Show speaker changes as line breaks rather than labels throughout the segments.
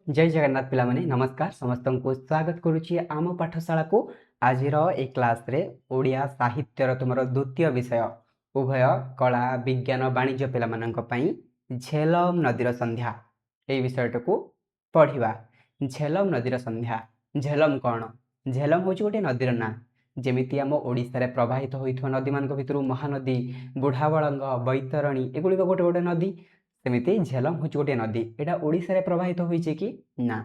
जय जगन्नाथ पिला माने नमस्कार समस्त को स्वागत करुच्ची आम पाठशाला को आज ए क्लास रे ओडिया साहित्यर तुम द्वितीय विषय उभय कला विज्ञान वाणिज्य पिला मानक पई झेलम नदीर संध्या ए विषयटा को पढ़िबा। झेलम नदीर संध्या झेलम कौन? झेलम हूँ गोटे नदीर ना जमीती आम ओडिशा रे प्रवाहित होइथवा नदी मानक भितरु महानदी बुढ़ाबलंग बैतरणी एगुड़िक गोटे गोटे नदी सेमिति झेलम हूँ गोटे नदी। एटा ओडिशा रे प्रवाहित होइचे कि ना?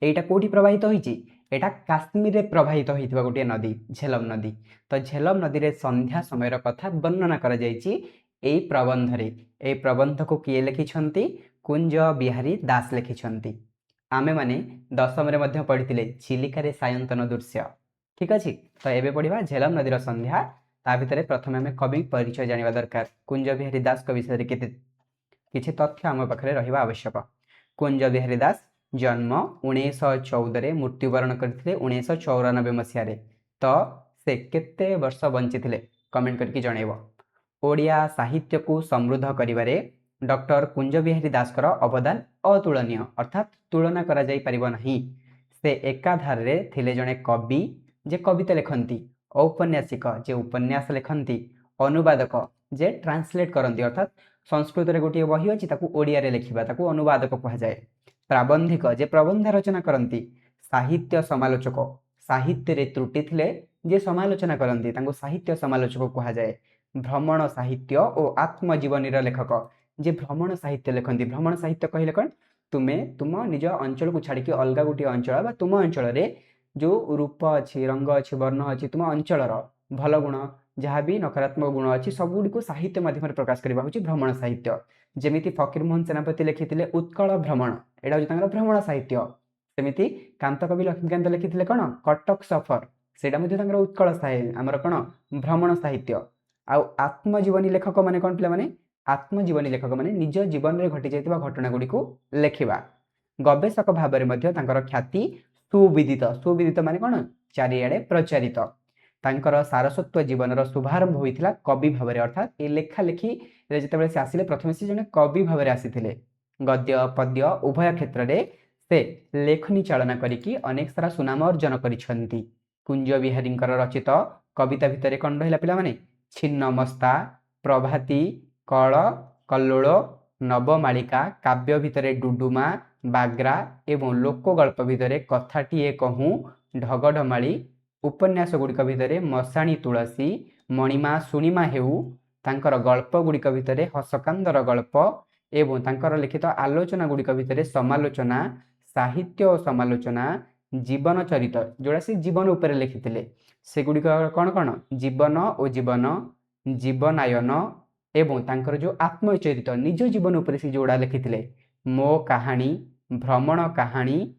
एटा कोठी प्रवाहित होइचे? एटा काश्मीर रे प्रवाहित होइथवा गोटे नदी झेलम नदी। तो झेलम नदी रे संध्या समय कथा वर्णना करा जायछि एई प्रबंध रे। एई प्रबंध को किए लिखिछंती? कुंज बिहारी दास लिखिछंती। आमे माने दशम रे मध्य पढ़िथिले चिलिका रे सायंतन दृश्य। ठीक अछि। तो एबे पढ़िबा झेलम नदीर संध्या। ता भितरे प्रथमे आमे कवि परिचय जानिबा दरकार। कुंज बिहारी दास को विषय रे केते किछि तथ्य आम पाखरे रहिबा आवश्यक। कुंज बिहारी दास जन्म 1914 रे मृत्युवरण करथिले 1994 मसीह रे। तो से केते वर्ष बंचिथिले कमेंट करके जणैबो। ओडिया साहित्य को समृद्ध करिबारे डॉक्टर कुंज बिहारी दास कर अवदान अतुलनीय अर्थात तुलना करा जाई परिबो नाही। से एकाधार रे थिले जणे कवि जे कविता लेखंती, औपन्यासिक जे उपन्यास लेखंती, अनुवादक जे ट्रांसलेट करंती अर्थात संस्कृत रे गोटे बही अछि ताकू ओडिया रे लिखिबा ताकू अनुवादक कहा जाए। प्राबंधिक जे प्रबंध रचना करंती, साहित्य समालोचक साहित्य रे त्रुटि थिले जे समालोचना करंती ताकू साहित्य समालोचक कहा जाए। भ्रमण साहित्य और आत्मजीवनी लेखक जे भ्रमण साहित्य लेखंती। भ्रमण साहित्य कहले कौन? तुमे तुम निज अंचल को छाड़ी अलग गोटे अंचल बा तुम अंचल रे जो रूप अच्छी रंग अच्छी वर्ण अच्छी तुम अंचल भल गुण जहाँ भी नकारात्मक गुण अच्छी सबुड़ी को साहित्य माध्यम प्रकाश करबा होची भ्रमण साहित्य। जेमिति फकीरमोहन सेनापति लिखिथिले उत्कल भ्रमण, एटा होची तांकर भ्रमण साहित्य। सेमिति कांतकवि लक्ष्मीकांत लिखिथिले कोन? कटक सफर, सेटा मध्ये तांकर उत्कल साहित्य आमर कोन भ्रमण साहित्य। आ आत्मजीवनी लेखक माने कोन पिला माने? आत्मजीवनी लेखक माने निज जीवन रे घटी जायतिबा घटना गुडी को लेखिबा। गवेषक भाबरे मध्ये तांकर ख्याति सुविदित। सुविदित माने कोन? चारियाडे प्रचारित। तांकर सारस्वत जीवन शुभारंभ होइथिला कवि भावरे अर्थात ए लेखा लेखी रे जेतेबेले से आसिले प्रथमे से जने कवि भावरे आसिथिले। गद्य पद्य उभय क्षेत्र रे से लेखनी चालना करिकी अनेक सारा सुनाम अर्जन करिसंती। कुंज बिहारींकर रचित कविता भितरे कोन रहिला पिला माने? छिन्नमस्ता, प्रभाती, कल, कल्लोळ, नवमालिका, काव्य भितरे डुडुमा, बाग्रा एवं लोकगल्प भितरे कथाटीए कहूँ, ढगढमाली, उपन्यास गुड़िक भितरे मशाणी तुलसी, मणिमा शुणिमा हेउ, तांकर गल्प गुड़िक भितरे हसकांदर गल्प एवं तांकर लिखित आलोचना गुड़िक भितरे समालोचना, साहित्य और समालोचना, जीवन चरित जोड़ा से जीवन उपर लिखिथिले से गुड़िक कौन कौन? जीवन और जीवन, जीवनायन एवं तांकर जो आत्मचरित निज जीवन उपर से जोड़ा लिखिथिले मो कहानी, भ्रमण कहानी,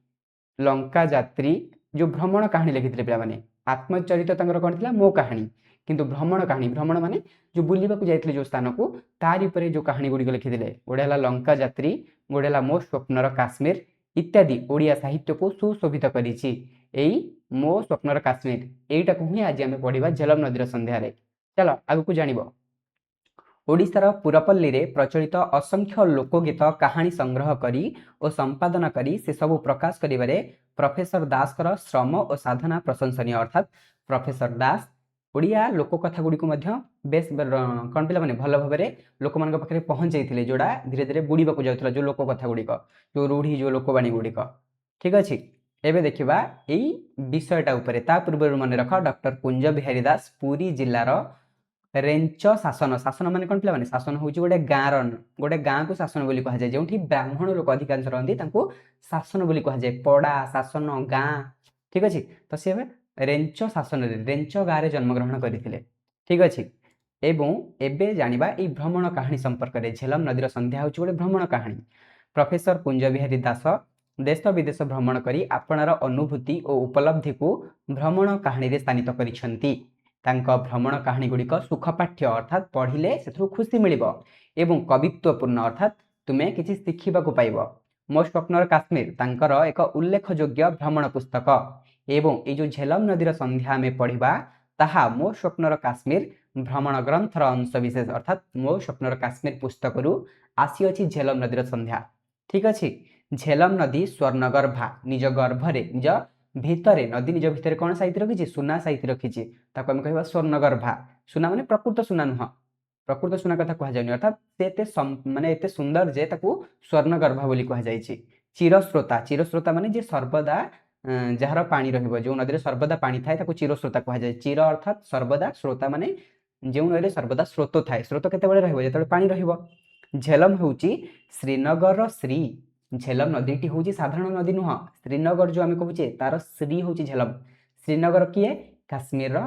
लंका यात्री जो भ्रमण कहानी लिखिथिले पिला माने। आत्मचरित तांकर कोन थिला? मो कहानी। किंतु भ्रमण कहानी, भ्रमण माने जो बुलिबा को जाइथिले जो स्थान को तारि परे जो कहानी गुडी लिखिथिले गोटे हला लंका यात्री, गोटे हला मो स्वप्नर काश्मीर इत्यादि ओडिया साहित्य को सुशोभित करिछि एई मो स्वप्नर काश्मीर। एइटा को ही आज आमे पढिबा झेलम नदीर संध्या रे। चलो आगु को जानिबो। ओडिशार पुरपल्ली रे प्रचलित असंख्य लोकगीत कहानी संग्रह करी और संपादन करी से सब प्रकाश करिबारे प्रोफेसर दास कर श्रम और साधना प्रशंसनीय। अर्थात प्रोफेसर दास ओडिया लोककथा गुडी को मध्य बेस कौन पिला माने भल भाबरे लोक मान पाखे पहुंचाइथिले जोड़ा धीरे धीरे बुड़ीबा को जाउथला जो लोककथा गुडी जो रूढ़ी जो लोकवाणी गुडी। ठीक अछि। एबे देखिबा एई विषयटा उपरे। ता पूर्व मन रख डॉक्टर कुंज बिहारी दास पुरी जिल्लार रेंच शासन। शासन माने कोन पिला माने? शासन होउची गोटे गाँ को शासन बोली कहा जाय जेउठी ब्राह्मण लोक अधिकांश रहंती तांको शासन बोली कहा जाय। पड़ा शासन गाँ। ठीक अछि। तो से रेंच शासन रे रेंच गाँ रे जन्म ग्रहण करिथिले। ठीक अछि। एवं एबे जानिबा ए भ्रमण कहानी संपर्क रे। झेलम नदीर संध्या होउची गोटे भ्रमण कहानी। प्रोफेसर कुंज बिहारी दास देश विदेश भ्रमण करी आपणार अनुभूति और उपलब्धि को भ्रमण कहानी रे स्थानित करिसंती। तांका भ्रमण कहानी गुड़िक सुखपाठ्य अर्थात पढ़िले से खुशी मिलिबो एवं कवित्वपूर्ण अर्थात तुमे किछि शिखिबाकु पाइबो। मो स्वप्नर काश्मीर तांकर एक उल्लेखयोग्य भ्रमण पुस्तक एवं ए जो झेलम नदीर संध्या में पढ़िबा ताहा मो स्वप्नर काश्मीर भ्रमण ग्रंथर अंश विशेष अर्थात मो स्वप्नर काश्मीर पुस्तकरू आसी अछि झेलम नदीर संध्या। ठीक अछि। ଝେଲମ ନଦୀ ସ୍ୱର୍ଣ୍ଣଗର୍ଭା ନିଜ ଗର୍ଭରେ ନିଜ ଭିତରେ ନଦୀ ନିଜ ଭିତରେ କ'ଣ ସାଇତି ରଖିଛି? ସୁନା ସାଇତି ରଖିଛି। ତାକୁ ଆମେ କହିବା ସ୍ୱର୍ଣ୍ଣଗର୍ଭା। ସୁନା ମାନେ ପ୍ରକୃତ ସୁନା ନୁହଁ, ପ୍ରକୃତ ସୁନା କଥା କୁହାଯାଉନି, ଅର୍ଥାତ୍ ସେ ମାନେ ଏତେ ସୁନ୍ଦର ଯେ ତାକୁ ସ୍ୱର୍ଣ୍ଣଗର୍ଭା ବୋଲି କୁହାଯାଇଛି। ଚିରସ୍ରୋତା, ଚିରସ୍ରୋତା ମାନେ ଯେ ସର୍ବଦା ଯାହାର ପାଣି ରହିବ, ଯେଉଁ ନଦୀରେ ସର୍ବଦା ପାଣି ଥାଏ ତାକୁ ଚିରସ୍ରୋତା କୁହାଯାଏ। ଚିର ଅର୍ଥାତ୍ ସର୍ବଦା, ସ୍ରୋତା ମାନେ ଯେଉଁ ନଦୀରେ ସର୍ବଦା ସ୍ରୋତ ଥାଏ। ସ୍ରୋତ କେତେବେଳେ ରହିବ? ଯେତେବେଳେ ପାଣି ରହିବ। ଝେଲମ ହେଉଛି ଶ୍ରୀନଗରର ଶ୍ରୀ। ଝେଲମ ନଦୀଟି ହେଉଛି ସାଧାରଣ ନଦୀ ନୁହଁ, ଶ୍ରୀନଗର ଯେଉଁ ଆମେ କହୁଛେ ତାର ଶ୍ରୀ ହେଉଛି ଝେଲମ। ଶ୍ରୀନଗର କିଏ? କାଶ୍ମୀରର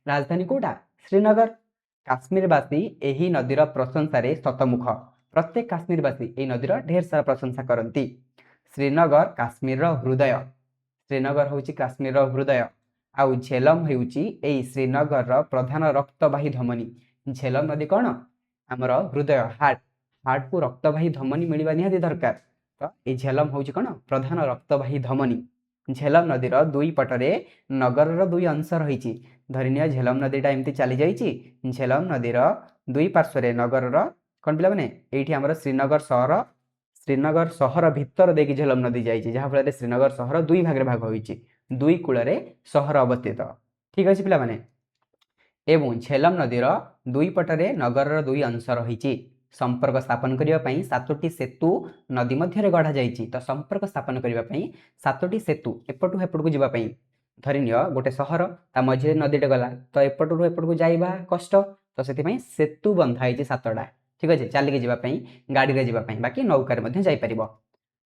ରାଜଧାନୀ କୋଉଟା? ଶ୍ରୀନଗର। କାଶ୍ମୀରବାସୀ ଏହି ନଦୀର ପ୍ରଶଂସାରେ ଶତମୁଖ। ପ୍ରତ୍ୟେକ କାଶ୍ମୀରବାସୀ ଏହି ନଦୀର ଢେର ସାରା ପ୍ରଶଂସା କରନ୍ତି। ଶ୍ରୀନଗର କାଶ୍ମୀରର ହୃଦୟ। ଶ୍ରୀନଗର ହେଉଛି କାଶ୍ମୀରର ହୃଦୟ। ଆଉ ଝେଲମ ହେଉଛି ଏହି ଶ୍ରୀନଗରର ପ୍ରଧାନ ରକ୍ତବାହୀ ଧମନୀ। ଝେଲମ ନଦୀ କ'ଣ? ଆମର ହୃଦୟ, ହାର୍ଟ। ହାର୍ଟକୁ ରକ୍ତବାହୀ ଧମନୀ ମିଳିବା ନିହାତି ଦରକାର। ତ এই ଝେଲମ ହେଉଛି କ'ଣ? ପ୍ରଧାନ ରକ୍ତବାହୀ ଧମନୀ। ଝେଲମ ନଦୀର ଦୁଇ ପଟରେ ନଗରର ଦୁଇ ଅଂଶ ରହିଛି। ଧରିନିଅ ଝେଲମ ନଦୀଟା ଏମିତି ଚାଲି ଯାଇଛି। ଝେଲମ ନଦୀର ଦୁଇ ପାର୍ଶ୍ୱରେ ନଗରର କ'ଣ ପିଲାମାନେ? ଏଇଠି ଆମର ଶ୍ରୀନଗର ସହର ଭିତର ଦେଇକି ଝେଲମ ନଦୀ ଯାଇଛି, ଯାହାଫଳରେ ଶ୍ରୀନଗର ସହର ଦୁଇ ଭାଗରେ ଭାଗ ହୋଇଛି। ଦୁଇ କୂଳରେ ସହର ଅବସ୍ଥିତ। ଠିକ୍ ଅଛି ପିଲାମାନେ। ଏବଂ ଝେଲମ ନଦୀର ଦୁଇ ପଟରେ ନଗରର ଦୁଇ ଅଂଶ ରହିଛି। ସମ୍ପର୍କ ସ୍ଥାପନ କରିବା ପାଇଁ 7ଟି ସେତୁ ନଦୀ ମଧ୍ୟରେ ଗଢ଼ା ଯାଇଛି। ତ ସମ୍ପର୍କ ସ୍ଥାପନ କରିବା ପାଇଁ 7ଟି ସେତୁ ଏପଟୁ ହେପଟକୁ ଯିବା ପାଇଁ। ଧରିନିଅ ଗୋଟେ ସହର, ତା ମଝିରେ ନଦୀଟେ ଗଲା, ତ ଏପଟରୁ ଏପଟକୁ ଯାଇବା କଷ୍ଟ, ତ ସେଥିପାଇଁ ସେତୁ ବନ୍ଧା ହେଇଛି 7ଟା। ଠିକ୍ ଅଛି, ଚାଲିକି ଯିବା ପାଇଁ, ଗାଡ଼ିରେ ଯିବା ପାଇଁ, ବାକି ନୌକାରେ ମଧ୍ୟ ଯାଇପାରିବ।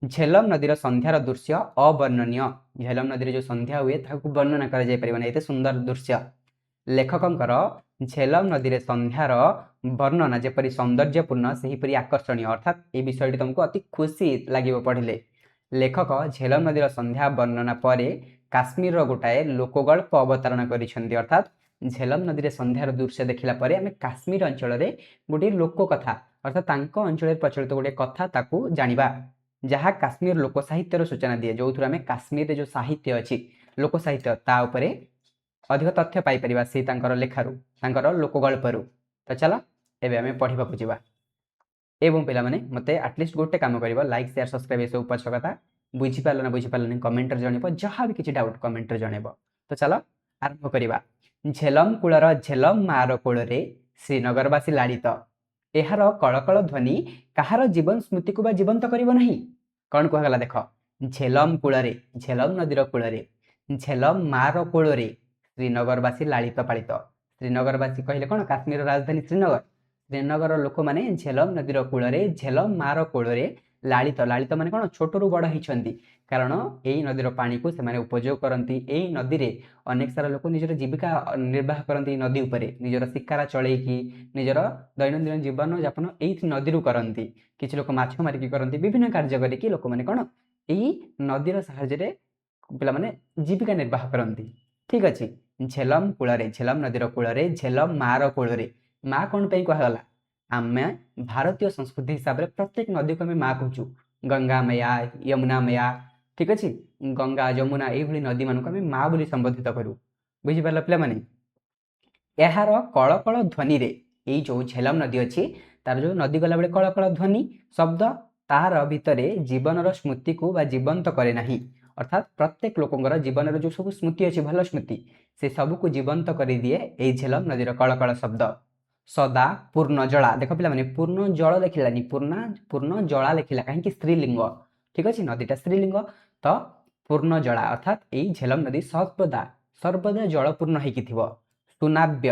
ଝେଲମ ନଦୀର ସନ୍ଧ୍ୟାର ଦୃଶ୍ୟ ଅବର୍ଣ୍ଣନୀୟ। ଝେଲମ ନଦୀରେ ଯେଉଁ ସନ୍ଧ୍ୟା ହୁଏ ତାହାକୁ ବର୍ଣ୍ଣନା କରାଯାଇପାରିବନି, ଏତେ ସୁନ୍ଦର ଦୃଶ୍ୟ। ଲେଖକଙ୍କର ଝେଲମ ନଦୀରେ ସନ୍ଧ୍ୟାର ବର୍ଣ୍ଣନା ଯେପରି ସୌନ୍ଦର୍ଯ୍ୟପୂର୍ଣ୍ଣ ସେହିପରି ଆକର୍ଷଣୀୟ, ଅର୍ଥାତ୍ ଏହି ବିଷୟଟି ତୁମକୁ ଅତି ଖୁସି ଲାଗିବ ପଢ଼ିଲେ। ଲେଖକ ଝେଲମ ନଦୀର ସନ୍ଧ୍ୟା ବର୍ଣ୍ଣନା ପରେ କାଶ୍ମୀରର ଗୋଟାଏ ଲୋକଗଳ୍ପ ଅବତାରଣ କରିଛନ୍ତି। ଅର୍ଥାତ୍ ଝେଲମ ନଦୀରେ ସନ୍ଧ୍ୟାର ଦୃଶ୍ୟ ଦେଖିଲା ପରେ ଆମେ କାଶ୍ମୀର ଅଞ୍ଚଳରେ ଗୋଟିଏ ଲୋକ କଥା, ଅର୍ଥାତ୍ ତାଙ୍କ ଅଞ୍ଚଳରେ ପ୍ରଚଳିତ ଗୋଟିଏ କଥା ତାକୁ ଜାଣିବା, ଯାହା କାଶ୍ମୀର ଲୋକ ସାହିତ୍ୟର ସୂଚନା ଦିଏ। ଯେଉଁଥିରୁ ଆମେ କାଶ୍ମୀରରେ ଯେଉଁ ସାହିତ୍ୟ ଅଛି, ଲୋକ ସାହିତ୍ୟ, ତା ଉପରେ ଅଧିକ ତଥ୍ୟ ପାଇପାରିବା ସେଇ ତାଙ୍କର ଲେଖାରୁ, ତାଙ୍କର ଲୋକଗଳ୍ପରୁ। ତ ଚାଲ ଏବେ ଆମେ ପଢ଼ିବାକୁ ଯିବା। ଏବଂ ପିଲାମାନେ ମୋତେ ଆଟଲିଷ୍ଟ ଗୋଟେ କାମ କରିବ, ଲାଇକ୍ ସେୟାର ସବସ୍କ୍ରାଇବ୍ ଏସବୁ ପଛ କଥା। ବୁଝିପାରିଲ ନା ବୁଝିପାରିଲନି କମେଣ୍ଟରେ ଜଣାଇବ, ଯାହା ବି କିଛି ଡାଉଟ୍ କମେଣ୍ଟରେ ଜଣାଇବ। ତ ଚାଲ ଆରମ୍ଭ କରିବା। ଝେଲମ କୂଳର ଝେଲମ ମାର କୋଳରେ ଶ୍ରୀନଗରବାସୀ ଲାଳିତ। ଏହାର କଳକଳ ଧ୍ୱନି କାହାର ଜୀବନ ସ୍ମୃତିକୁ ବା ଜୀବନ୍ତ କରିବ ନାହିଁ? କ'ଣ କୁହାଗଲା ଦେଖ, ଝେଲମ କୂଳରେ, ଝେଲମ ନଦୀର କୂଳରେ, ଝେଲମ ମାର କୋଳରେ ଶ୍ରୀନଗରବାସୀ ଲାଳିତ ପାଳିତ। ଶ୍ରୀନଗରବାସୀ କହିଲେ କ'ଣ? କାଶ୍ମୀରର ରାଜଧାନୀ ଶ୍ରୀନଗର। ଶ୍ରୀନଗରର ଲୋକମାନେ ଝେଲମ ନଦୀର କୂଳରେ, ଝେଲମ ମାର କୋଳରେ ଲାଳିତ। ଲାଳିତ ମାନେ କ'ଣ? ଛୋଟରୁ ବଡ଼ ହେଇଛନ୍ତି। କାରଣ ଏଇ ନଦୀର ପାଣିକୁ ସେମାନେ ଉପଯୋଗ କରନ୍ତି। ଏଇ ନଦୀରେ ଅନେକ ସାରା ଲୋକ ନିଜର ଜୀବିକା ନିର୍ବାହ କରନ୍ତି। ନଦୀ ଉପରେ ନିଜର ଶିକାର ଚଳେଇକି ନିଜର ଦୈନନ୍ଦିନ ଜୀବନ ଯାପନ ଏଇ ନଦୀରୁ କରନ୍ତି। କିଛି ଲୋକ ମାଛ ମାରିକି କରନ୍ତି, ବିଭିନ୍ନ କାର୍ଯ୍ୟ କରିକି ଲୋକମାନେ କ'ଣ ଏଇ ନଦୀର ସାହାଯ୍ୟରେ ପିଲାମାନେ ଜୀବିକା ନିର୍ବାହ କରନ୍ତି। ଠିକ୍ ଅଛି, ଝେଲମ କୂଳରେ, ଝେଲମ ନଦୀର କୂଳରେ, ଝେଲମ ମାର କୋଳରେ। ମା କ'ଣ ପାଇଁ କୁହାଗଲା? ଆମେ ଭାରତୀୟ ସଂସ୍କୃତି ହିସାବରେ ପ୍ରତ୍ୟେକ ନଦୀକୁ ଆମେ ମା କହୁଛୁ। ଗଙ୍ଗା ମେୟା, ୟମୁନା ମେୟା, ଠିକ୍ ଅଛି, ଗଙ୍ଗା ଯମୁନା ଏଇଭଳି ନଦୀମାନଙ୍କୁ ଆମେ ମା ବୋଲି ସମ୍ବୋଧିତ କରୁ। ବୁଝିପାରିଲ ପିଲାମାନେ? ଏହାର କଳକଳ ଧ୍ୱନିରେ, ଏଇ ଯେଉଁ ଝେଲମ ନଦୀ ଅଛି ତାର ଯେଉଁ ନଦୀ ଗଲାବେଳେ କଳକଳ ଧ୍ୱନି ଶବ୍ଦ, ତାର ଭିତରେ ଜୀବନର ସ୍ମୃତିକୁ ବା ଜୀବନ୍ତ କରେ ନାହିଁ। ଅର୍ଥାତ୍ ପ୍ରତ୍ୟେକ ଲୋକଙ୍କର ଜୀବନର ଯେଉଁ ସବୁ ସ୍ମୃତି ଅଛି, ଭଲ ସ୍ମୃତି, ସେ ସବୁକୁ ଜୀବନ୍ତ କରିଦିଏ ଏଇ ଝେଲମ ନଦୀର କଳକଳ ଶବ୍ଦ। ସଦା ପୂର୍ଣ୍ଣ ଜଳା, ଦେଖ ପିଲାମାନେ, ପୂର୍ଣ୍ଣ ଜଳ ଲେଖିଲାନି, ପୂର୍ଣ୍ଣ ଜଳା ଲେଖିଲା, କାହିଁକି? ସ୍ତ୍ରୀଲିଙ୍ଗ। ଠିକ୍ ଅଛି, ନଦୀଟା ସ୍ତ୍ରୀଲିଙ୍ଗ, ତ ପୂର୍ଣ୍ଣ ଜଳା ଅର୍ଥାତ୍ ଏଇ ଝେଲମ ନଦୀ ସର୍ବଦା ଜଳପୂର୍ଣ୍ଣ ହେଇକି ଥିବ। ସୁନାବ୍ୟ,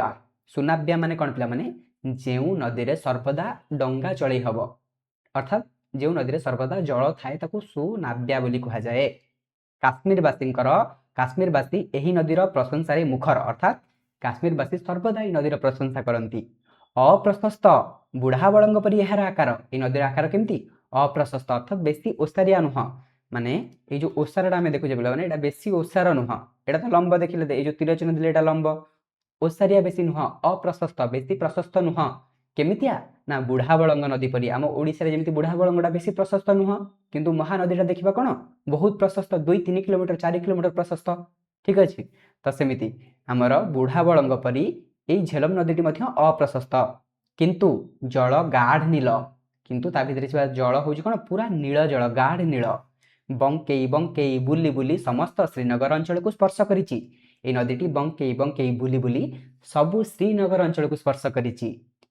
ସୁନାବ୍ୟ ମାନେ କ'ଣ ପିଲାମାନେ? ଯେଉଁ ନଦୀରେ ସର୍ବଦା ଡଙ୍ଗା ଚଳେଇ ହବ, ଅର୍ଥାତ୍ ଯେଉଁ ନଦୀରେ ସର୍ବଦା ଜଳ ଥାଏ ତାକୁ ସୁନାବ୍ୟା ବୋଲି କୁହାଯାଏ। କାଶ୍ମୀରବାସୀ ଏହି ନଦୀର ପ୍ରଶଂସାରେ ମୁଖର, ଅର୍ଥାତ୍ କାଶ୍ମୀରବାସୀ ସର୍ବଦା ଏହି ନଦୀର ପ୍ରଶଂସା କରନ୍ତି। ଅପ୍ରଶସ୍ତ, ବୁଢ଼ା ବଳଙ୍କ ପରି ଏହାର ଆକାର। ଏହି ନଦୀର ଆକାର କେମିତି? ଅପ୍ରଶସ୍ତ ଅର୍ଥାତ୍ ବେଶୀ ଓସାରିଆ ନୁହଁ। ମାନେ ଏଇ ଯେଉଁ ଓସାରଟା ଆମେ ଦେଖୁଛେ ପିଲାମାନେ, ଏଇଟା ବେଶୀ ଓସାର ନୁହଁ। ଏଇଟା ତ ଲମ୍ବ ଦେଖିଲେ, ଏଇ ଯେଉଁ ତୀର ଚିହ୍ନ ଦେଲେ ଏଇଟା ଲମ୍ବ, ଓସାରିଆ ବେଶୀ ନୁହଁ। ଅପ୍ରଶସ୍ତ, ବେଶୀ ପ୍ରଶସ୍ତ ନୁହଁ। କେମିତିଆ? ନା ବୁଢ଼ା ବଳଙ୍ଗ ନଦୀ ପରି। ଆମ ଓଡ଼ିଶାରେ ଯେମିତି ବୁଢ଼ା ବଳଙ୍ଗଟା ବେଶୀ ପ୍ରଶସ୍ତ ନୁହଁ, କିନ୍ତୁ ମହାନଦୀଟା ଦେଖିବା କ'ଣ ବହୁତ ପ୍ରଶସ୍ତ, 2-3 କିଲୋମିଟର 4 କିଲୋମିଟର ପ୍ରଶସ୍ତ। ଠିକ୍ ଅଛି, ତ ସେମିତି ଆମର ବୁଢ଼ା ବଳଙ୍ଗ ପରି ଏଇ ଝେଲମ ନଦୀଟି ମଧ୍ୟ ଅପ୍ରଶସ୍ତ, କିନ୍ତୁ ଜଳ ଗାଢ଼ ନୀଳ। କିନ୍ତୁ ତା ଭିତରେ ଥିବା ଜଳ ହେଉଛି କ'ଣ? ପୁରା ନୀଳ ଜଳ, ଗାଢ଼ ନୀଳ। बंकेई बंकेई बुली बुली समस्त श्रीनगर अंचल को स्पर्श करिछि। ए नदीटी बंकेई बंकेई बुली बुली सबु श्रीनगर अंचल को स्पर्श करिछि।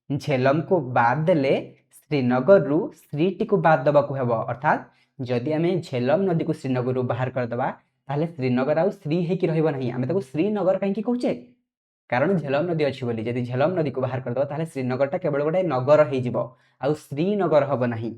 झेलम को बाद देले श्रीनगर रु श्रीटी को बाद दबाकू हेबो, अर्थात जदि आमे झेलम नदी को श्रीनगर रु बाहर कर दबा ताले श्रीनगर आउ श्री हेकी रहइबो नाही। आमे ताको श्रीनगर काहेकि कहूचे, कारण झेलम नदी अछि बोली। जदि झेलम नदी को बाहर कर दबा ताले श्रीनगरटा केवल गोटे नगर हेइ जिवो, आउ श्रीनगर हबो नाही।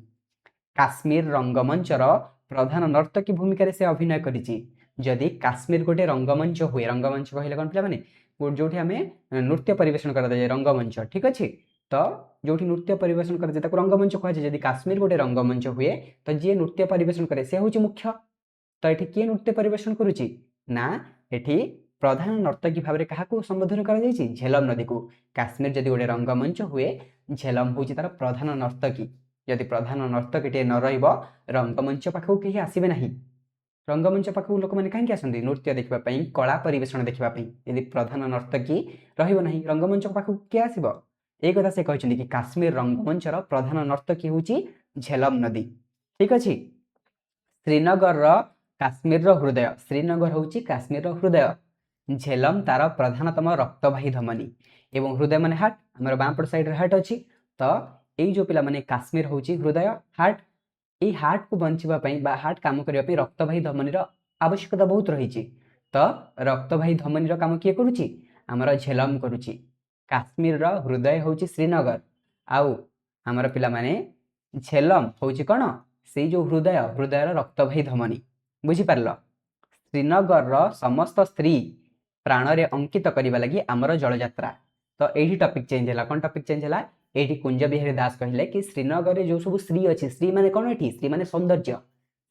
काश्मीर रंगमंचर प्रधान नर्तकी भूमिका से अभिनय करिछि। जदि काश्मीर गोटे रंगमंच हुए, रंगमंच कहले कौन पिला माने जोठी आमे नृत्य परिवेशन करा जाय रंगमंच, ठीक अछि। तो जोठी नृत्य परिवेशन करा जाय ताको रंगमंच कहै छै। जदि काश्मीर गोटे रंगमंच हुए तो जे नृत्य परिवेशन करे से होछि मुख्य। तो एठी किए नृत्य परिवेशन करूछि ना, एठी प्रधान नर्तकी भाव काहाकू संबोधन करा जायछि, झेलम नदी को। काश्मीर जदि गोटे रंगमंच हुए, झेलम होछि तार प्रधान नर्तकी। जदि प्रधान नर्तकीटे न रहिब रंगमंच पाखକୁ केही आसीबे नाही। रंगमंच पाखକୁ लोक माने काहेकि आसंती, नृत्य देखिबा पई, कला परिवेशन देखिबा पई। यदि प्रधान नर्तकी रहिब नाही रंगमंच पाखକୁ के आसीबो। ए कथा से कहछन्ती कि काश्मीर रंगमंचर प्रधान नर्तकी होछि झेलम नदी, ठीक अछि। श्रीनगर रो काश्मीर रो हृदय, श्रीनगर होछि काश्मीर रो हृदय। झेलम तार प्रधानतम रक्तवाही धमनी एवं हृदय माने हार्ट, हमर बामपट साइड रे हार्ट अछि। तो एई जो पिला माने काश्मीर होछि हृदय हार्ट, ए हार्ट को बंचिबा पई बा हार्ट काम करिया पई रक्तवाही धमनी रो आवश्यकता बहुत रहिछि। तो रक्तवाही धमनी रो काम किए करूछि, हमर झेलम करूछि। काश्मीर रो हृदय होछि श्रीनगर, आउ हमर पिला माने झेलम होछि कोन, से जो हृदय, हृदय रो रक्तवाही धमनी, बुझि पारलो। श्रीनगर रो समस्त स्त्री प्राण रे अंकित करिबा लागि हमर जलयात्रा। तो एही टॉपिक चेंज हला, कोन टॉपिक चेंज हला, एठी कुंज बिहारी दास कहले कि श्रीनगर रे जो सब श्री अछि, श्री माने कोन, एठी श्री माने सौंदर्य।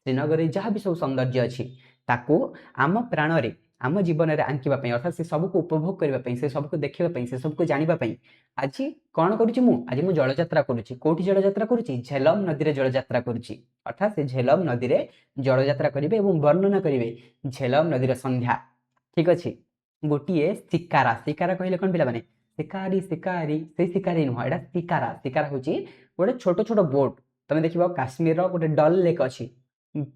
श्रीनगर रे जहाँ भी सब सौंदर्य अछि ताकू आम प्राण रे, आम जीवन रे आंकिबा पई, अर्थात से सब को उपभोग करबा पई, से सब को देखिबा पई, से सब को जानिबा पई आज कोन करूछि मु, आज मु जलयात्रा करूछि। कोठी जलयात्रा करूछि, झेलम नदी रे जलयात्रा करूछि। अर्थात से झेलम नदी रे जलयात्रा करिवे एवं वर्णना करिवे झेलम नदी रे संध्या, ठीक अछि। गोटिए शिकारा, शिकारा कहले कोन पिला माने, शिकारी शिकारी से शिकारी नुह, एटा शिकारा। शिकारा होची गोटे छोट छोट बोट। तमे देखिबो काश्मीर रो गोटे डल लेक अछि,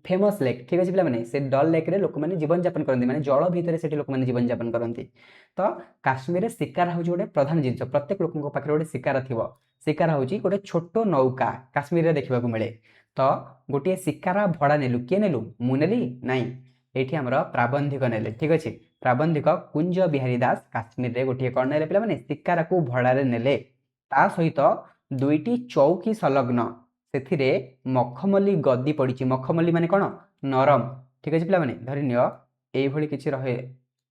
फेमस लेक, ठीक अछि पिला माने। से डल लेक रे लोक माने जीवन यापन करନ୍ତି, माने जल भितरे सेठी लोक माने जीवन यापन करନ୍ତି। तो काश्मीर रे शिकारा होची गोटे प्रधान जिंस, प्रत्येक लोकन पाखरे गोटे शिकारा थिबो। शिकारा होची गोटे छोट नौका काश्मीर रे देखिबा को मिले। तो गोटे शिकारा भड़ा नेलु, के नेलु, मु नेली नाही, एठी हमर प्राबंधिक नेले, ठीक अछि। प्राबंधिक कुंज बिहारी दास काश्मीर रे गोटे कोन नेले पिला माने, शिकारा को भड़ा रे नेले। ता सहित दुईटी चौकी संलग्न, सेथिरे मखमली गद्दी पड़िछि। मखमली माने कोन, नरम, ठीक अछि पिला माने। धरि नियो एई भଳି किछि रहे,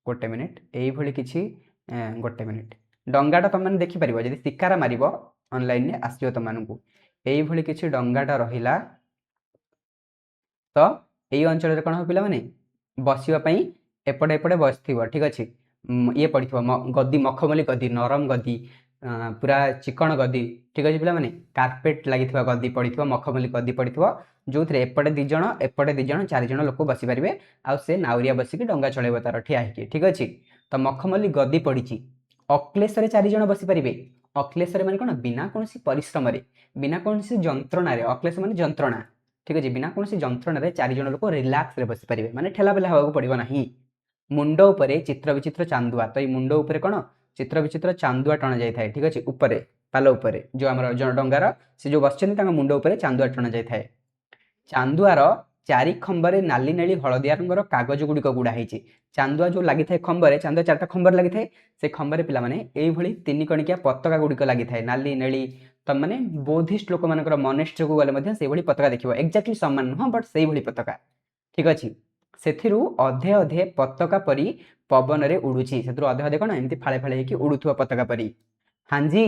गोटे मिनिट, एई भଳି किछि गोटे मिनिट, डंगाटा तम माने देखि परिबो। जदि शिकारा मारिबो ऑनलाइन ने आसियो तम मानकू एई भଳି किछि डंगाटा रहिला। तो एई अंचल रे कोन हो पिला माने, बसिबा पई एपटे एपटे बसथिबो, ठीक अछि। ये पड़िथिबो गद्दी, मखमली गद्दी, नरम गद्दी, पूरा चिकन गद्दी, ठीक अछि पिला माने। कार्पेट लागिथिबा गद्दी पड़िथिबो, मखमली गद्दी पड़िथिबो, जोथरे एपटे दी जण, एपटे दी जण, चारि जण लोक बसि परिबे। आ से नाउरिया बसिकी डंगा चलेबो तार ठिया हेकी, ठीक अछि। तो मखमली गद्दी पड़िछि। अक्लेशरे चारि जण बसि परिबे। अक्लेशरे माने कोन, बिना कोनसी परिश्रम रे, बिना कोनसी जंत्रणा रे, अक्लेश माने जंत्रणा, ठीक अछि। बिना कोनसी जंत्रणा रे चारि जण लोक रिलैक्स रे बसि परिबे, माने ठेला पेला हवाको पड़िबो नाही। मुंड उपरे चित्र विचित्र चांदुआ, तो ये मुंड उपरे कोन, चित्र विचित्र चांदुआ टणा जाय थाए, ठीक अछि। उपरे पाल उपरे जो हमर डंगार से जो बसछन तांगा मुंड उपरे चांदुआ टणा जाय थाए। चांदुआर चारि खंबरे नाली नेली हळदिया रंगर कागज गुड़िक गुड़ा हेछि। चांदुआ जो लागि थाए खंबरे, चांदुआ चारटा खंबर लागि थाए, से खंबरे पिला माने एई भଳି तिनि कणिकिया पताका गुड़िक लागि थाए, नाली नेली। त माने बौद्धिस्ट लोक मानकर मनेस्ट्री को गले मध्ये सेई भଳି पताका देखिबो, एक्जेक्टली समान नुह बट सेई भଳି पताका, ठीक अछि। सेथिरु अधे अधे पताका परी पवन रे उडुछि, सेथिरु अधे अधे कोन एमति फाळे फाळे हेकी उडुथुवा पताका परी। हांजी,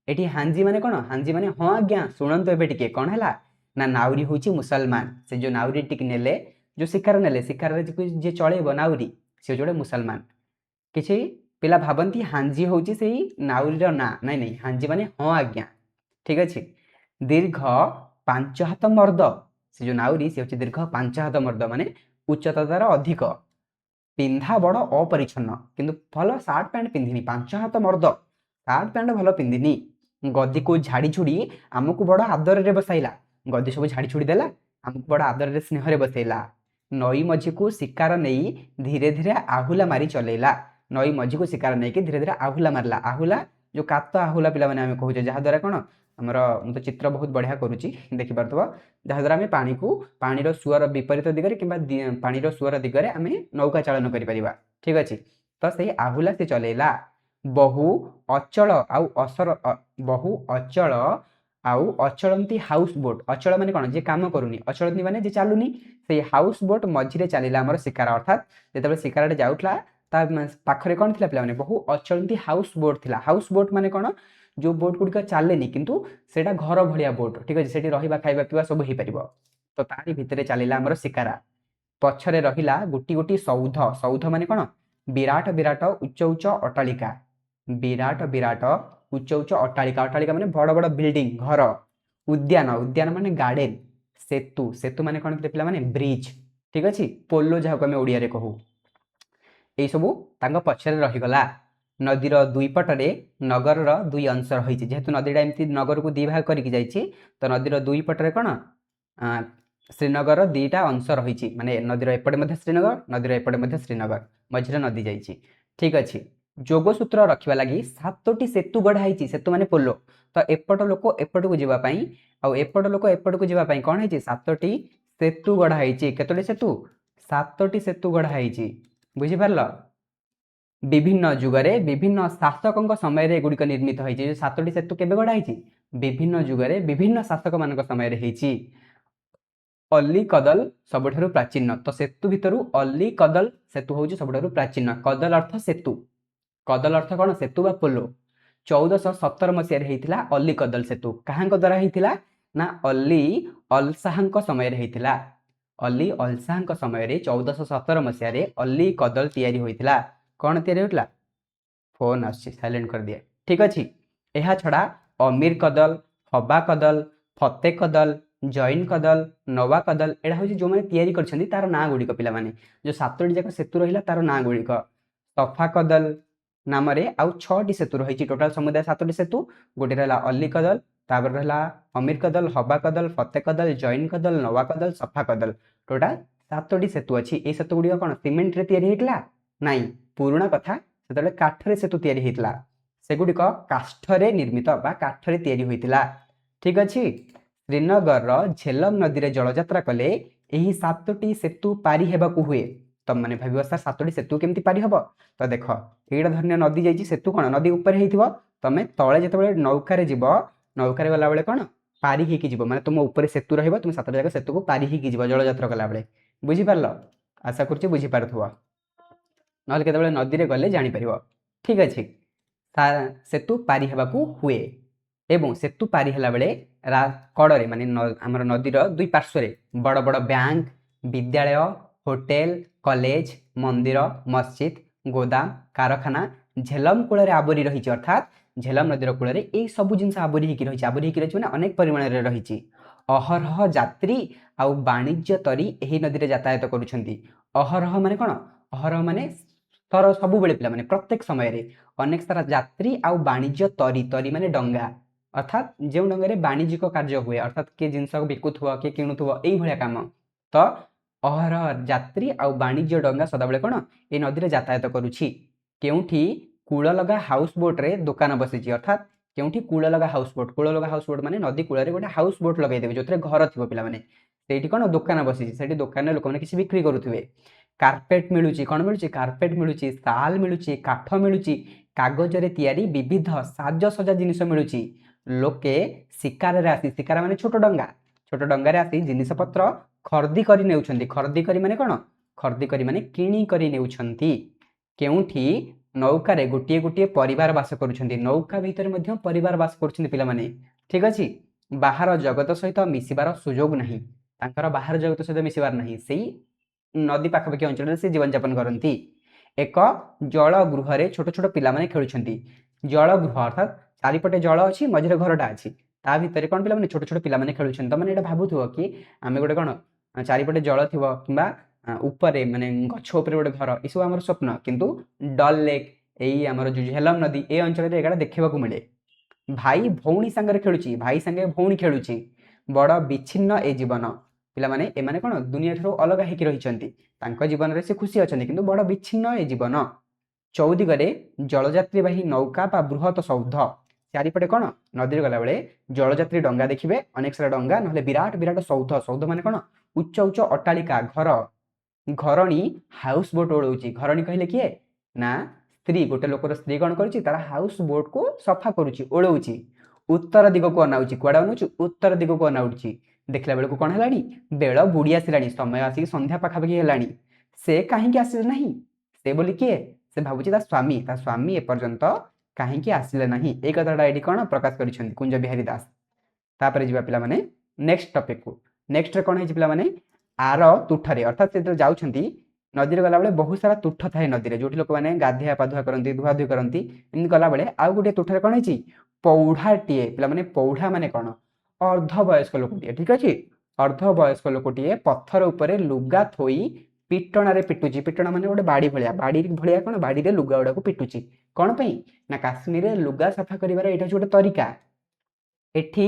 एठी हांजी माने कोन, हांजी माने हां आज्ञा सुनंतु एबे टिके कोन हैला ना, नाउरी होची मुसलमान। से जो नाउरी टिक नेले, जो शिकार नेले, शिकार रे जे चळेबो नाउरी, से जोडे मुसलमान। किछि पिला भाबंती हांजी होची सेई नाउरी रो ना, नै नै, हांजी माने हां आज्ञा, ठीक अछि। दीर्घ 5 हात मर्द, से जो नाउरी से होची दीर्घ 5 हात मर्द, माने उच्चता तार अधिक। पिंधा बड़ अपरिछन्न, किंतु भलो सार्ट पैंट पिंधिनी। 5 हात मर्द, सार्ट पैंट भलो पिंधिनी। गद्दी को झाड़ी छुड़ी आमको बड़ आदर रे बसाइला, गद्दी सब झाड़ी छुड़ी देला, आमको बड़ आदर रे स्नेह रे बसैला। ନଈ ମଝିକୁ ଶିକାର ନେଇ ଧୀରେ ଧୀରେ ଆହୁଲା ମାରି ଚଲେଇଲା। ନଈ ମଝିକୁ ଶିକାର ନେଇକି ଧୀରେ ଧୀରେ ଆହୁଲା ମାରିଲା। ଆହୁଲା ଯୋଉ କାତ ଆହୁଲା ପିଲାମାନେ ଆମେ କହୁଛେ, ଯାହାଦ୍ୱାରା କ'ଣ ଆମର, ମୁଁ ତ ଚିତ୍ର ବହୁତ ବଢ଼ିଆ କରୁଛି ଦେଖିପାରୁଥିବ, ଯାହାଦ୍ୱାରା ଆମେ ପାଣିର ସୁଅର ବିପରୀତ ଦିଗରେ କିମ୍ବା ପାଣିର ସୁଅର ଦିଗରେ ଆମେ ନୌକା ଚାଳନ କରିପାରିବା। ଠିକ୍ ଅଛି, ତ ସେଇ ଆହୁଲା ସେ ଚଲେଇଲା। ବହୁ ଅଚଳ ଆଉ ଅଚଳନ୍ତି ହାଉସ ବୋଟ। ଅଚଳ ମାନେ କ'ଣ, ଯିଏ କାମ କରୁନି, ଅଚଳନ୍ତି ମାନେ ଯିଏ ଚାଲୁନି। ସେଇ ହାଉସ ବୋଟ ମଝିରେ ଚାଲିଲା ଆମର ଶିକାର। ଅର୍ଥାତ୍ ଯେତେବେଳେ ଶିକାରଟେ ଯାଉଥିଲା ତା ପାଖରେ କ'ଣ ଥିଲା ପିଲାମାନେ, ବହୁ ଅଚଳନ୍ତି ହାଉସ ବୋଟ ଥିଲା। ହାଉସ ବୋଟ ମାନେ କ'ଣ, ଯୋଉ ବୋଟ ଗୁଡ଼ିକ ଚାଲେନି କିନ୍ତୁ ସେଇଟା ଘର ଭଳିଆ ବୋଟ। ଠିକ୍ ଅଛି, ସେଠି ରହିବା ଖାଇବା ପିଇବା ସବୁ ହେଇପାରିବ। ତ ତାରି ଭିତରେ ଚାଲିଲା ଆମର ଶିକାରା। ପଛରେ ରହିଲା ଗୋଟି ଗୋଟି ସୌଧ। ସୌଧ ମାନେ କ'ଣ, ବିରାଟ ବିରାଟ ଉଚ୍ଚ ଉଚ୍ଚ ଅଟ୍ଟାଳିକା। ବିରାଟ ବିରାଟ ଉଚ୍ଚ ଉଚ୍ଚ ଅଟ୍ଟାଳିକା। ଅଟ୍ଟାଳିକା ମାନେ ବଡ଼ ବଡ଼ ବିଲ୍ଡିଂ, ଘର। ଉଦ୍ୟାନ, ଉଦ୍ୟାନ ମାନେ ଗାର୍ଡେନ। ସେତୁ, ସେତୁ ମାନେ କ'ଣ ପିଲାମାନେ, ବ୍ରିଜ। ଠିକ୍ ଅଛି, ପୋଲ ଯାହାକୁ ଆମେ ଓଡ଼ିଆରେ କହୁ। ଏଇସବୁ ତାଙ୍କ ପଛରେ ରହିଗଲା। ନଦୀର ଦୁଇ ପଟରେ ନଗରର ଦୁଇ ଅଂଶ ରହିଛି। ଯେହେତୁ ନଦୀଟା ଏମିତି ନଗରକୁ ଦୁଇ ଭାଗ କରିକି ଯାଇଛି, ତ ନଦୀର ଦୁଇ ପଟରେ କ'ଣ, ଶ୍ରୀନଗରର ଦୁଇଟା ଅଂଶ ରହିଛି। ମାନେ ନଦୀର ଏପଟେ ମଧ୍ୟ ଶ୍ରୀନଗର, ନଦୀର ଏପଟେ ମଧ୍ୟ ଶ୍ରୀନଗର, ମଝିରେ ନଦୀ ଯାଇଛି। ଠିକ୍ ଅଛି, ଯୋଗସୂତ୍ର ରଖିବା ଲାଗି 7ଟି ସେତୁ ଗଢ଼ା ହେଇଛି। ସେତୁ ମାନେ ପୋଲ। ତ ଏପଟ ଲୋକ ଏପଟକୁ ଯିବା ପାଇଁ ଆଉ ଏପଟ ଲୋକ ଏପଟକୁ ଯିବା ପାଇଁ କ'ଣ ହେଇଛି, 7ଟି ସେତୁ ଗଢ଼ା ହେଇଛି। କେତୋଟି ସେତୁ, 7ଟି ସେତୁ ଗଢ଼ା ହେଇଛି। ବୁଝିପାରିଲ? ବିଭିନ୍ନ ଯୁଗରେ ବିଭିନ୍ନ ଶାସକଙ୍କ ସମୟରେ ଏଗୁଡ଼ିକ ନିର୍ମିତ ହେଇଛି। ଯୋଉ 7ଟି ସେତୁ କେବେ ଗଢ଼ା ହେଇଛି, ବିଭିନ୍ନ ଯୁଗରେ ବିଭିନ୍ନ ଶାସକମାନଙ୍କ ସମୟରେ ହେଇଛି। ଅଲି କଦଲ ସବୁଠାରୁ ପ୍ରାଚୀନ। ତ ସେତୁ ଭିତରୁ ଅଲି କଦଲ ସେତୁ ହେଉଛି ସବୁଠାରୁ ପ୍ରାଚୀନ। କଦଲ ଅର୍ଥ ସେତୁ, କଦଲ ଅର୍ଥ କ'ଣ, ସେତୁ ବା ପୋଲ। 1417 ମସିହାରେ ହେଇଥିଲା ଅଲି କଦଲ ସେତୁ। କାହାଙ୍କ ଦ୍ୱାରା ହେଇଥିଲା ନା, ଅଲି ଅଲଶାହଙ୍କ ସମୟରେ ହେଇଥିଲା। ଅଲି ଅଲଶାହଙ୍କ ସମୟରେ 1417 ମସିହାରେ ଅଲି କଦଲ ତିଆରି ହୋଇଥିଲା। କ'ଣ ତିଆରି ହୋଇଥିଲା, ଫୋନ୍ ଆସୁଛି, ସାଇଲେଣ୍ଟ କରିଦିଏ। ଠିକ୍ ଅଛି, ଏହା ଛଡ଼ା ଅମୀର କଦଲ, ହବା କଦଲ, ଫତେ କଦଲ, ଜୈନ କଦଲ, ନୱା କଦଲ, ଏଇଟା ହେଉଛି ଯେଉଁମାନେ ତିଆରି କରିଛନ୍ତି ତାର ନାଁ ଗୁଡ଼ିକ ପିଲାମାନେ। ଯେଉଁ 7ଟି ଯାକ ସେତୁ ରହିଲା ତାର ନାଁ ଗୁଡ଼ିକ। ସଫା କଦଲ ନାମରେ ଆଉ 6ଟି ସେତୁ ରହିଛି। ଟୋଟାଲ ସମୁଦାୟ 7ଟି ସେତୁ। ଗୋଟେ ରହିଲା ଅଲି କଦଲ, ତାପରେ ରହିଲା ଅମୀର କଦଲ, ହବା କଦଲ, ଫତେ କଦଲ, ଜୈନ କଦଲ, ନୱା କଦଲ, ସଫା କଦଲ। ଟୋଟାଲ 7ଟି ସେତୁ ଅଛି। ଏଇ ସେତୁ ଗୁଡ଼ିକ କ'ଣ ସିମେଣ୍ଟରେ ତିଆରି ହେଇଥିଲା? ନାଇଁ, ପୁରୁଣା କଥା, ସେତେବେଳେ କାଠରେ ସେତୁ ତିଆରି ହେଇଥିଲା। ସେଗୁଡ଼ିକ କାଷ୍ଠରେ ନିର୍ମିତ ବା କାଠରେ ତିଆରି ହୋଇଥିଲା। ଠିକ୍ ଅଛି, ଶ୍ରୀନଗରର ଝେଲମ ନଦୀରେ ଜଳଯାତ୍ରା କଲେ ଏହି 7ଟି ସେତୁ ପାରି ହେବାକୁ ହୁଏ। ତମମାନେ ଭାବିବ ସାର୍ 7ଟି ସେତୁ କେମିତି ପାରି ହବ? ତ ଦେଖ, ଏଇଟା ଧନ୍ୟ ନଦୀ ଯାଇଛି, ସେତୁ କ'ଣ ନଦୀ ଉପରେ ହେଇଥିବ। ତମେ ତଳେ ଯେତେବେଳେ ନୌକାରେ ଯିବ, ନୌକାରେ ଗଲାବେଳେ କ'ଣ ପାରି ହେଇକି ଯିବ, ମାନେ ତୁମ ଉପରେ ସେତୁ ରହିବ, ତୁମେ 7ଟା ଯାକ ସେତୁକୁ ପାରି ହେଇକି ଯିବ ଜଳଯାତ୍ରା କଲାବେଳେ। ବୁଝିପାରିଲ? ଆଶା କରୁଛି ବୁଝିପାରୁଥିବ, ନହେଲେ କେତେବେଳେ ନଦୀରେ ଗଲେ ଜାଣିପାରିବ। ଠିକ୍ ଅଛି, ସେତୁ ପାରି ହେବାକୁ ହୁଏ ଏବଂ ସେତୁ ପାରି ହେଲା ବେଳେ କଡ଼ରେ ମାନେ ଆମର ନଦୀର ଦୁଇ ପାର୍ଶ୍ୱରେ ବଡ଼ ବଡ଼ ବ୍ୟାଙ୍କ, ବିଦ୍ୟାଳୟ, ହୋଟେଲ, କଲେଜ, ମନ୍ଦିର, ମସଜିଦ, ଗୋଦାମ, କାରଖାନା ଝେଲମ କୂଳରେ ଆବରି ରହିଛି। ଅର୍ଥାତ୍ ଝେଲମ ନଦୀର କୂଳରେ ଏଇ ସବୁ ଜିନିଷ ଆବରି ହେଇକି ରହିଛି। ଆବରି ହେଇକି ରହିଛି ମାନେ ଅନେକ ପରିମାଣରେ ରହିଛି। ଅହରହ ଯାତ୍ରୀ ଆଉ ବାଣିଜ୍ୟ ତରୀ ଏହି ନଦୀରେ ଯାତାୟାତ କରୁଛନ୍ତି। ଅହରହ ମାନେ କ'ଣ, ଅହରହ ମାନେ ସବୁବେଳେ ପିଲାମାନେ ପ୍ରତ୍ୟେକ ସମୟରେ ଅନେକ ସାରା ଯାତ୍ରୀ ଆଉ ବାଣିଜ୍ୟ ତରୀ, ତରୀ ମାନେ ଡଙ୍ଗା, ଅର୍ଥାତ୍ ଯେଉଁ ଡଙ୍ଗାରେ ବାଣିଜ୍ୟିକ କାର୍ଯ୍ୟ ହୁଏ, ଅର୍ଥାତ୍ କିଏ ଜିନିଷ ବିକୁଥିବ, କିଏ କିଣୁଥିବ, ଏଇଭଳିଆ କାମ। ତ ଅହରହ ଯାତ୍ରୀ ଆଉ ବାଣିଜ୍ୟ ଡଙ୍ଗା ସଦାବେଳେ କ'ଣ ଏ ନଦୀରେ ଯାତାୟାତ କରୁଛି। କେଉଁଠି କୂଳ ଲଗା ହାଉସ ବୋଟରେ ଦୋକାନ ବସିଛି। ଅର୍ଥାତ୍ କେଉଁଠି କୂଳ ଲଗା ହାଉସ ବୋଟ, କୂଳ ଲଗା ହାଉସ ବୋଟ ମାନେ ନଦୀ କୂଳରେ ଗୋଟେ ହାଉସ ବୋଟ ଲଗାଇଦେବେ ଯେଉଁଥିରେ ଘର ଥିବ ପିଲାମାନେ। ସେଇଠି କ'ଣ ଦୋକାନ ବସିଛି, ସେଇଠି ଦୋକାନରେ ଲୋକମାନେ କିଛି ବିକ୍ରି କରୁଥିବେ। କାର୍ପେଟ ମିଳୁଛି, କ'ଣ ମିଳୁଛି, କାର୍ପେଟ ମିଳୁଛି, ଶାଲ ମିଳୁଛି, କାଠ ମିଳୁଛି, କାଗଜରେ ତିଆରି ବିବିଧ ସାଜସଜା ଜିନିଷ ମିଳୁଛି। ଲୋକେ ଶିକାରରେ ଆସି, ଶିକାର ମାନେ ଛୋଟ ଡଙ୍ଗା, ଛୋଟ ଡଙ୍ଗାରେ ଆସି ଜିନିଷପତ୍ର ଖର୍ଦି କରି ନେଉଛନ୍ତି। ଖର୍ଦି କରି ମାନେ କ'ଣ, ଖର୍ଦି କରି ମାନେ କିଣି କରି ନେଉଛନ୍ତି। କେଉଁଠି ନୌକାରେ ଗୋଟିଏ ଗୋଟିଏ ପରିବାର ବାସ କରୁଛନ୍ତି। ନୌକା ଭିତରେ ମଧ୍ୟ ପରିବାର ବାସ କରୁଛନ୍ତି ପିଲାମାନେ। ଠିକ୍ ଅଛି, ବାହାର ଜଗତ ସହିତ ମିଶିବାର ସୁଯୋଗ ନାହିଁ, ତାଙ୍କର ବାହାର ଜଗତ ସହିତ ମିଶିବାର ନାହିଁ। ସେଇ ନଦୀ ପାଖାପାଖି ଅଞ୍ଚଳରେ ସେ ଜୀବନଯାପନ କରନ୍ତି। ଏକ ଜଳ ଗୃହରେ ଛୋଟ ଛୋଟ ପିଲାମାନେ ଖେଳୁଛନ୍ତି। ଜଳ ଗୃହ ଅର୍ଥାତ୍ ଚାରିପଟେ ଜଳ ଅଛି, ମଝିରେ ଘରଟା ଅଛି, ତା ଭିତରେ କ'ଣ ପିଲାମାନେ ଛୋଟ ଛୋଟ ପିଲାମାନେ ଖେଳୁଛନ୍ତି। ତମାନେ ଏଇଟା ଭାବୁଥିବ କି ଆମେ ଗୋଟେ କ'ଣ ଚାରିପଟେ ଜଳ ଥିବ କିମ୍ବା ଉପରେ ମାନେ ଗଛ ଉପରେ ଗୋଟେ ଘର, ଏସବୁ ଆମର ସ୍ୱପ୍ନ। କିନ୍ତୁ ଡଲ ଲେକ୍, ଏଇ ଆମର ଯେଉଁ ଝେଲମ ନଦୀ ଏ ଅଞ୍ଚଳରେ ଏଗୁଡ଼ା ଦେଖିବାକୁ ମିଳେ। ଭାଇ ଭଉଣୀ ସାଙ୍ଗରେ ଖେଳୁଛି, ଭାଇ ସାଙ୍ଗେ ଭଉଣୀ ଖେଳୁଛି। ବଡ଼ ବିଚ୍ଛିନ୍ନ ଏ ଜୀବନ। ପିଲାମାନେ ଏମାନେ କ'ଣ ଦୁନିଆ ଠାରୁ ଅଲଗା ହେଇକି ରହିଛନ୍ତି। ତାଙ୍କ ଜୀବନରେ ସେ ଖୁସି ଅଛନ୍ତି କିନ୍ତୁ ବଡ଼ ବିଚ୍ଛିନ୍ନ ଏ ଜୀବନ। ଚୌଦିଗରେ ଜଳଯାତ୍ରୀବାହୀ ନୌକା ବା ବୃହତ ସୌଧ। ଚାରିପଟେ କ'ଣ ନଦୀରେ ଗଲାବେଳେ ଜଳଯାତ୍ରୀ ଡଙ୍ଗା ଦେଖିବେ, ଅନେକ ସାରା ଡଙ୍ଗା, ନହେଲେ ବିରାଟ ବିରାଟ ସୌଧ। ସୌଧ ମାନେ କ'ଣ ଉଚ୍ଚ ଉଚ୍ଚ ଅଟ୍ଟାଳିକା, ଘର। ଘରଣୀ ହାଉସ ବୋଟ ଓଳଉଛି। ଘରଣୀ କହିଲେ କିଏ? ନା ସ୍ତ୍ରୀ। ଗୋଟେ ଲୋକର ସ୍ତ୍ରୀ କ'ଣ କରୁଛି? ତାର ହାଉସ ବୋଟକୁ ସଫା କରୁଛି, ଓଳଉଛି। ଉତ୍ତର ଦିଗକୁ ଅନାଉଛି। କୁଆଡ଼େ ଅନାଉଛି? ଉତ୍ତର ଦିଗକୁ ଅନାଉଛି। ଦେଖିଲା ବେଳକୁ କ'ଣ ହେଲାଣି? ବେଳ ବୁଡ଼ି ଆସିଲାଣି, ସମୟ ଆସିକି ସନ୍ଧ୍ୟା ପାଖାପାଖି ହେଲାଣି। ସେ କାହିଁକି ଆସିଲେ ନାହିଁ? ସେ ବୋଲି କିଏ? ସେ ଭାବୁଛି ତା ସ୍ୱାମୀ। ତା ସ୍ୱାମୀ ଏପର୍ଯ୍ୟନ୍ତ କାହିଁକି ଆସିଲେ ନାହିଁ? ଏଇ କଥାଟା ଏଠି କ'ଣ ପ୍ରକାଶ କରିଛନ୍ତି କୁଞ୍ଜ ବିହାରୀ ଦାସ। ତାପରେ ଯିବା ପିଲାମାନେ ନେକ୍ସଟ ଟପିକକୁ। ନେକ୍ସଟରେ କ'ଣ ହେଇଛି ପିଲାମାନେ? ଆର ତୁଠରେ, ଅର୍ଥାତ୍ ସେ ଯେତେବେଳେ ଯାଉଛନ୍ତି ନଦୀରେ ଗଲାବେଳେ ବହୁତ ସାରା ତୁଠ ଥାଏ ନଦୀରେ, ଯୋଉଠି ଲୋକମାନେ ଗାଧୁଆ ପାଧୁଆ କରନ୍ତି, ଧୁଆଧୁଇ କରନ୍ତି। ଏମିତି ଗଲାବେଳେ ଆଉ ଗୋଟିଏ ତୁଠରେ କ'ଣ ହେଇଛି? ପୌଢ଼ାଟିଏ। ପିଲାମାନେ ପୌଢ଼ା ମାନେ କ'ଣ? ଅର୍ଦ୍ଧବୟସ୍କ ଲୋକଟିଏ। ଠିକ ଅଛି, ଅର୍ଦ୍ଧବୟସ୍କ ଲୋକଟିଏ ପଥର ଉପରେ ଲୁଗା ଥୋଇ ପିଟଣାରେ ପିଟୁଛି। ପିଟଣା ମାନେ ଗୋଟେ ବାଡ଼ି ଭଳିଆ, ବାଡ଼ି ଭଳିଆ କ'ଣ ବାଡ଼ିରେ ଲୁଗା ଗୁଡ଼ାକୁ ପିଟୁଛି। କ'ଣ ପାଇଁ? ନା କାଶ୍ମୀରରେ ଲୁଗା ସଫା କରିବାର ଏଇଟା ହେଉଛି ଗୋଟେ ତରିକା। ଏଠି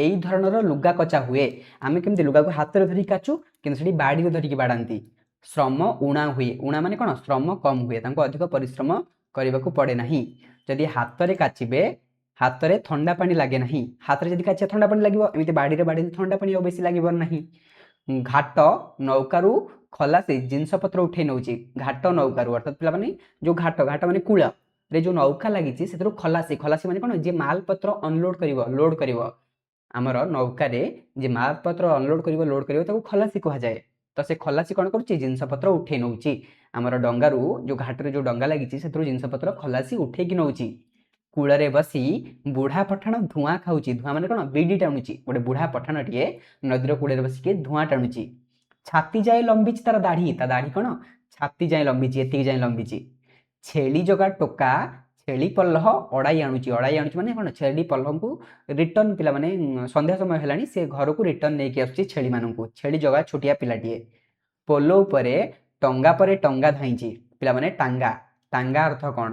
ଏଇ ଧରଣର ଲୁଗା କଚା ହୁଏ। ଆମେ କେମିତି ଲୁଗାକୁ ହାତରେ ଧରିକି କାଚୁ, କିନ୍ତୁ ସେଠି ବାଡ଼ିରେ ଧରିକି ବାଡ଼ାନ୍ତି। ଶ୍ରମ ଉଣା ହୁଏ। ଉଣା ମାନେ କ'ଣ? ଶ୍ରମ କମ୍ ହୁଏ, ତାଙ୍କୁ ଅଧିକ ପରିଶ୍ରମ କରିବାକୁ ପଡ଼େ ନାହିଁ। ଯଦି ହାତରେ କାଚିବେ, ହାତରେ ଥଣ୍ଡା ପାଣି ଲାଗେ ନାହିଁ। ହାତରେ ଯଦି କାଚିବା ଥଣ୍ଡା ପାଣି ଲାଗିବ, ଏମିତି ବାଡ଼ିରେ ବାଡ଼ିଲେ ଥଣ୍ଡା ପାଣି ଆଉ ବେଶୀ ଲାଗିବ ନାହିଁ। ଘାଟ ନୌକାରୁ ଖଲାସି ଜିନିଷପତ୍ର ଉଠେଇ ନେଉଛି। ଘାଟ ନୌକାରୁ, ଅର୍ଥାତ୍ ପିଲାମାନେ ଯୋଉ ଘାଟ, ଘାଟ ମାନେ କୂଳରେ ଯୋଉ ନୌକା ଲାଗିଛି ସେଥିରୁ ଖଲାସି, ଖଲାସି ମାନେ କ'ଣ? ଯିଏ ମାଲପତ୍ର ଅନଲୋଡ କରିବ, ଲୋଡ କରିବ। ଆମର ନୌକାରେ ଯିଏ ମାଲପତ୍ର ଅନଲୋଡ କରିବ, ଲୋଡ କରିବ, ତାକୁ ଖଲାସି କୁହାଯାଏ। ତ ସେ ଖଲାସି କ'ଣ କରୁଛି? ଜିନିଷପତ୍ର ଉଠେଇ ନେଉଛି। ଆମର ଡଙ୍ଗାରୁ, ଯୋଉ ଘାଟରେ ଯୋଉ ଡଙ୍ଗା ଲାଗିଛି ସେଥିରୁ ଜିନିଷପତ୍ର ଖଲାସି ଉଠେଇକି ନେଉଛି। କୂଳରେ ବସି ବୁଢ଼ା ପଠାଣ ଧୂଆଁ ଖାଉଛି। ଧୂଆଁ ମାନେ କ'ଣ? ବିଡ଼ି ଟାଣୁଛି। ଗୋଟେ ବୁଢ଼ା ପଠାଣଟିଏ ନଦୀର କୂଳରେ ବସିକି ଧୂଆଁ ଟାଣୁଛି। ଛାତି ଯାଏ ଲମ୍ବିଛି ତାର ଦାଢ଼ି। ତା ଦାଢ଼ି କ'ଣ? ଛାତି ଯାଏ ଲମ୍ବିଛି, ଏତିକି ଯାଏ ଲମ୍ବିଛି। ଛେଳି ଜଗା ଟୋକା ଛେଳି ପଲ୍ଲହ ଅଡ଼ାଇ ଆଣୁଛି। ଅଡ଼ାଇ ଆଣୁଛି ମାନେ କ'ଣ? ଛେଳି ପଲ୍ଲହଙ୍କୁ ରିଟର୍ନ, ପିଲାମାନେ ସନ୍ଧ୍ୟା ସମୟ ହେଲାଣି, ସେ ଘରକୁ ରିଟର୍ନ ନେଇକି ଆସୁଛି ଛେଳିମାନଙ୍କୁ। ଛେଳି ଜଗା ଛୋଟିଆ ପିଲାଟିଏ। ପୋଲ ଉପରେ ଟଙ୍ଗା ପରେ ଟଙ୍ଗା ଧାଇଁଛି। ପିଲାମାନେ ଟାଙ୍ଗା, ଟାଙ୍ଗା ଅର୍ଥ କ'ଣ?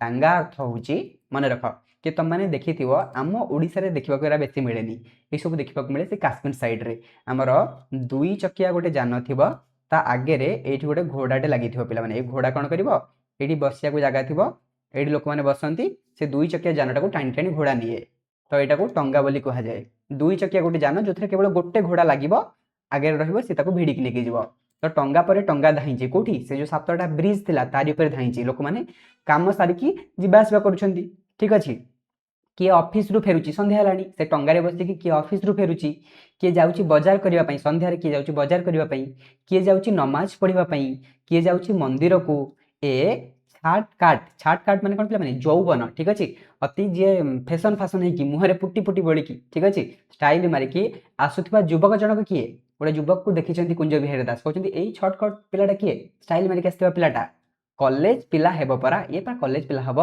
ଟାଙ୍ଗା ଅର୍ଥ ହେଉଛି, ମନେ ରଖ କି ତମମାନେ ଦେଖିଥିବ ଆମ ଓଡ଼ିଶାରେ ଦେଖିବାକୁ ଏରା ବେଶୀ ମିଳେନି। ଏସବୁ ଦେଖିବାକୁ ମିଳେ ସେ କାଶ୍ମୀର ସାଇଡ୍ରେ। ଆମର ଦୁଇ ଚକିଆ ଗୋଟେ ଯାନ ଥିବ, ତା ଆଗରେ ଏଇଠି ଗୋଟେ ଘୋଡ଼ାଟେ ଲାଗିଥିବ। ପିଲାମାନେ ଏଇ ଘୋଡ଼ା କ'ଣ କରିବ? ଏଇଠି ବସିବାକୁ ଜାଗା ଥିବ, ଏଇଠି ଲୋକମାନେ ବସନ୍ତି, ସେ ଦୁଇ ଚକିଆ ଯାନଟାକୁ ଟାଣି ଟାଣି ଘୋଡ଼ା ନିଏ। ତ ଏଇଟାକୁ ଟଙ୍ଗା ବୋଲି କୁହାଯାଏ। ଦୁଇ ଚକିଆ ଗୋଟେ ଯାନ ଯୋଉଥିରେ କେବଳ ଗୋଟେ ଘୋଡ଼ା ଲାଗିବ, ଆଗରେ ରହିବ, ସେ ତାକୁ ଭିଡ଼ିକି ନେଇକି ଯିବ। ତ ଟଙ୍ଗା ପରେ ଟଙ୍ଗା ଧାଇଁଛି। କୋଉଠି? ସେ ଯୋଉ 7ଟା ବ୍ରିଜ ଥିଲା ତାରି ଉପରେ ଧାଇଁଛି। ଲୋକମାନେ କାମ ସାରିକି ଯିବା ଆସିବା କରୁଛନ୍ତି। ଠିକ ଅଛି, କିଏ ଅଫିସରୁ ଫେରୁଛି, ସନ୍ଧ୍ୟା ହେଲାଣି, ସେ ଟଙ୍ଗାରେ ବସିକି କିଏ ଅଫିସରୁ ଫେରୁଛି, କିଏ ଯାଉଛି ବଜାର କରିବା ପାଇଁ, ସନ୍ଧ୍ୟାରେ କିଏ ଯାଉଛି ବଜାର କରିବା ପାଇଁ, କିଏ ଯାଉଛି ନମାଜ ପଢ଼ିବା ପାଇଁ, କିଏ ଯାଉଛି ମନ୍ଦିରକୁ। ଏ ଛାଟ କାଟ, ଛାଟ କାଟ ମାନେ କ'ଣ ପିଲାମାନେ? ଯୌବନ। ଠିକ ଅଛି, ଅତି ଯିଏ ଫ୍ୟାସନ ଫାସନ ହେଇକି ମୁହଁରେ ପୁଟି ପୁଟି ବୋଳିକି, ଠିକ ଅଛି, ଷ୍ଟାଇଲ ମାରିକି ଆସୁଥିବା ଯୁବକ ଜଣକ କିଏ? ଗୋଟେ ଯୁବକକୁ ଦେଖିଛନ୍ତି କୁଞ୍ଜ ବିହାରୀ ଦାସ, କହୁଛନ୍ତି ଏଇ ଛଟକଟ ପିଲାଟା କିଏ? ଷ୍ଟାଇଲ ମାରିକି ଆସିଥିବା ପିଲାଟା କଲେଜ ପିଲା ହେବ ପରା, ଇଏ ପରା କଲେଜ ପିଲା ହବ।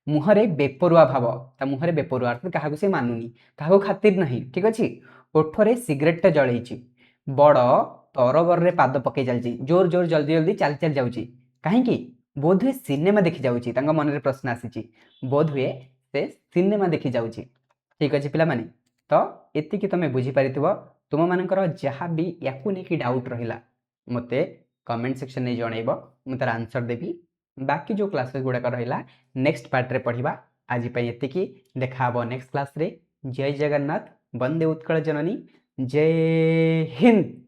ମୁହଁରେ ବେପରୁଆ ଭାବ, ତା ମୁହଁରେ ବେପରୁଆ ଅର୍ଥାତ୍ କାହାକୁ ସେ ମାନୁନି, କାହାକୁ ଖାତିର ନାହିଁ। ଠିକ ଅଛି, ଓଠରେ ସିଗାରେଟଟେ ଜଳେଇଛି। ବଡ଼ ତରବରରେ ପାଦ ପକେଇ ଚାଲିଛି, ଜୋର ଜୋର ଜଲ୍ଦି ଜଲ୍ଦି ଚାଲି ଚାଲି ଯାଉଛି। କାହିଁକି? ବୋଧହୁଏ ସିନେମା ଦେଖି ଯାଉଛି। ତାଙ୍କ ମନରେ ପ୍ରଶ୍ନ ଆସିଛି, ବୋଧହୁଏ ସେ ସିନେମା ଦେଖି ଯାଉଛି। ଠିକ ଅଛି ପିଲାମାନେ, ତ ଏତିକି ତମେ ବୁଝିପାରିଥିବ। ତୁମମାନଙ୍କର ଯାହା ବି ୟାକୁ ନେଇକି ଡାଉଟ୍ ରହିଲା ମୋତେ କମେଣ୍ଟ ସେକ୍ସନରେ ଜଣାଇବ, ମୁଁ ତାର ଆନ୍ସର ଦେବି। ବାକି ଯେଉଁ କ୍ଲାସେସ୍ ଗୁଡ଼ାକ ରହିଲା ନେକ୍ସଟ ପାର୍ଟରେ ପଢ଼ିବା। ଆଜି ପାଇଁ ଏତିକି, ଦେଖା ହେବ ନେକ୍ସଟ କ୍ଲାସରେ। ଜୟ ଜଗନ୍ନାଥ, ବନ୍ଦେ ଉତ୍କଳ ଜନନୀ, ଜୟ ହିନ୍ଦ।